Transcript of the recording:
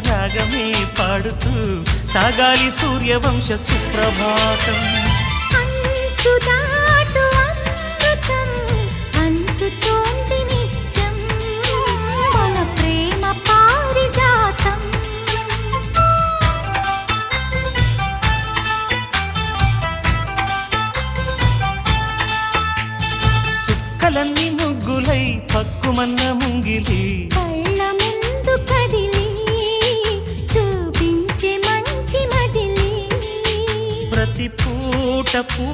రాగమే పాడుతూ సాగాలి సూర్యవంశ సుప్రభాతం. అంచుదాటు అమృతం అంచుతోంది నిత్యం మన ప్రేమ పారిజాతం. చుక్కలన్నీ ముగ్గులై పక్కుమన్న ముంగిలి కళ్ళ ముందు కదిలి చూపించే మంచి మజిలి ప్రతి పూట